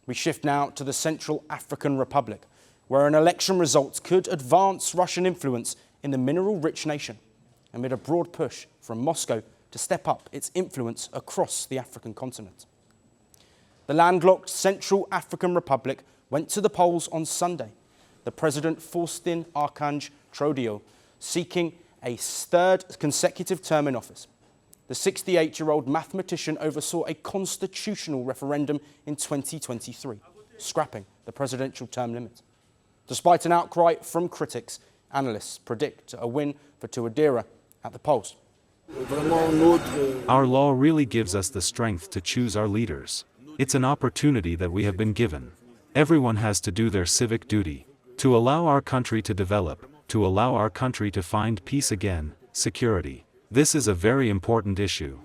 We shift now to the Central African Republic, where an election result could advance Russian influence in the mineral-rich nation, amid a broad push from Moscow to step up its influence across the African continent. The landlocked Central African Republic went to the polls on Sunday. The President Faustin-Archange Touadera seeking a third consecutive term in office. The 68-year-old mathematician oversaw a constitutional referendum in 2023, scrapping the presidential term limit. Despite an outcry from critics, analysts predict a win for Touadera at the polls. Our law really gives us the strength to choose our leaders. It's an opportunity that we have been given. Everyone has to do their civic duty, to allow our country to develop, to allow our country to find peace again, security. This is a very important issue.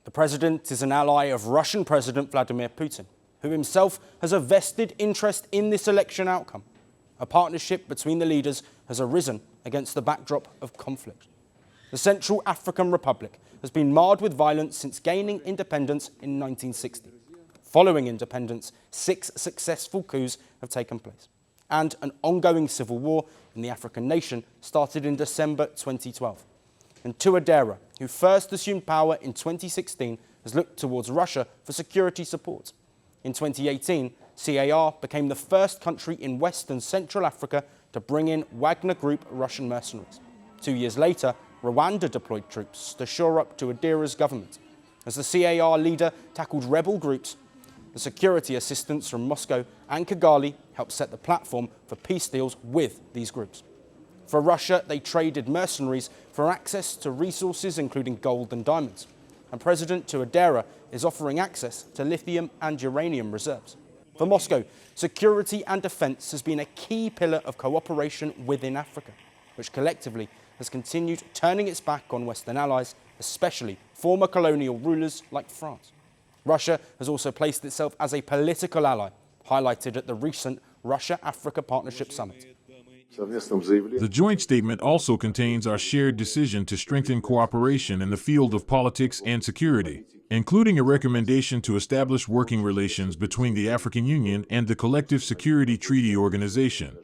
The president is an ally of Russian President Vladimir Putin, who himself has a vested interest in this election outcome. A partnership between the leaders has arisen against the backdrop of conflict. The Central African Republic has been marred with violence since gaining independence in 1960. Following independence, 6 successful coups have taken place, and an ongoing civil war in the African nation started in December 2012. And Touadera, who first assumed power in 2016, has looked towards Russia for security support. In 2018, CAR became the first country in West and Central Africa to bring in Wagner Group Russian mercenaries. 2 years later, Rwanda deployed troops to shore up Touadera's government. As the CAR leader tackled rebel groups, the security assistance from Moscow and Kigali helped set the platform for peace deals with these groups. For Russia, they traded mercenaries for access to resources including gold and diamonds. And President Touadera is offering access to lithium and uranium reserves. For Moscow, security and defence has been a key pillar of cooperation within Africa, which collectively has continued turning its back on Western allies, especially former colonial rulers like France. Russia has also placed itself as a political ally, highlighted at the recent Russia-Africa Partnership Summit. The joint statement also contains our shared decision to strengthen cooperation in the field of politics and security, including a recommendation to establish working relations between the African Union and the Collective Security Treaty Organization.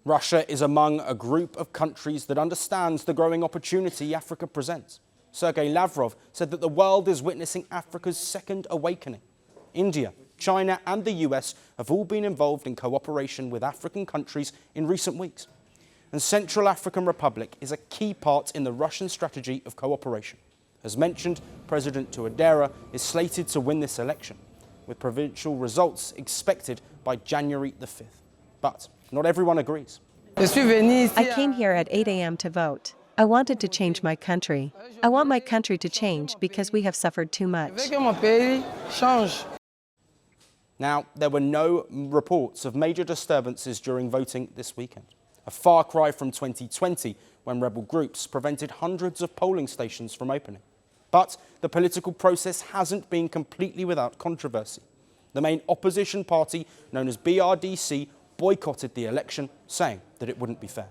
Russia is among a group of countries that understands the growing opportunity Africa presents. Sergei Lavrov said that the world is witnessing Africa's second awakening. India, China and the US have all been involved in cooperation with African countries in recent weeks. And Central African Republic is a key part in the Russian strategy of cooperation. As mentioned, President Touadera is slated to win this election, with provincial results expected by January the 5th. But not everyone agrees. I came here at 8 a.m. to vote. I wanted to change my country. I want my country to change because we have suffered too much. Now, there were no reports of major disturbances during voting this weekend. A far cry from 2020, when rebel groups prevented hundreds of polling stations from opening. But the political process hasn't been completely without controversy. The main opposition party, known as BRDC, boycotted the election, saying that it wouldn't be fair.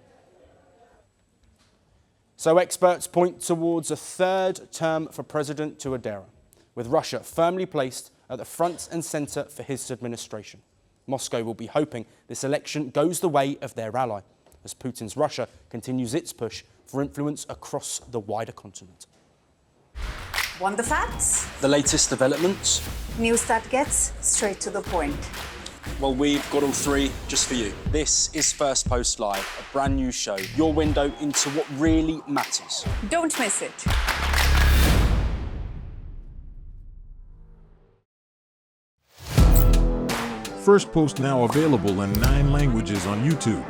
So experts point towards a third term for President Touadera, with Russia firmly placed at the front and centre for his administration. Moscow will be hoping this election goes the way of their ally, as Putin's Russia continues its push for influence across the wider continent. Want the facts? The latest developments? News that gets straight to the point. Well, we've got all three just for you. This is Firstpost Live, a brand new show, your window into what really matters. Don't miss it. Firstpost now available in 9 languages on YouTube.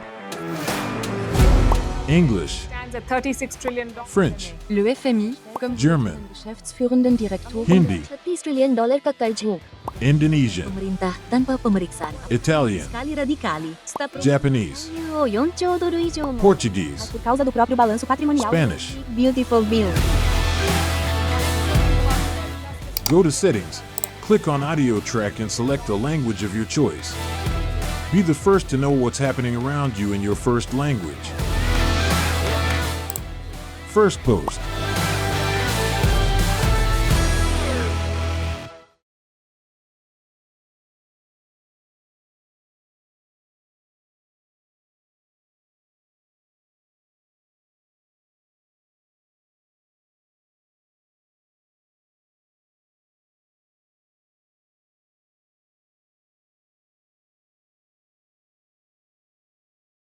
English, At $36 trillion. French, Le FMI, comme German, Geschäftsführenden Direktor, Hindi, $30 trillion ka kaljo. Indonesian, Pemerintah tanpa pemeriksaan. Italian, Sekali radikali. Japanese, $4 euro mo. Portuguese, Por causa do próprio balanço patrimonial. Spanish. Beautiful bill. Go to Settings, click on Audio Track and select a language of your choice. Be the first to know what's happening around you in your first language. Firstpost.